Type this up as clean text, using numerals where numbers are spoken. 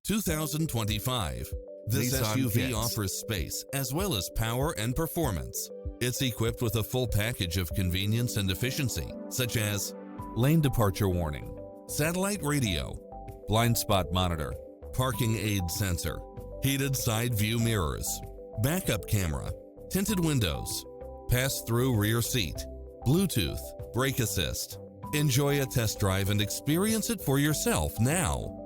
2025. This Nissan SUV Kicks. offers space as well as power and performance. It's equipped with a full package of convenience and efficiency, such as lane departure warning, satellite radio, blind spot monitor, parking aid sensor, heated side view mirrors, backup camera, tinted windows, pass-through rear seat, Bluetooth, brake assist. Enjoy a test drive and experience it for yourself now.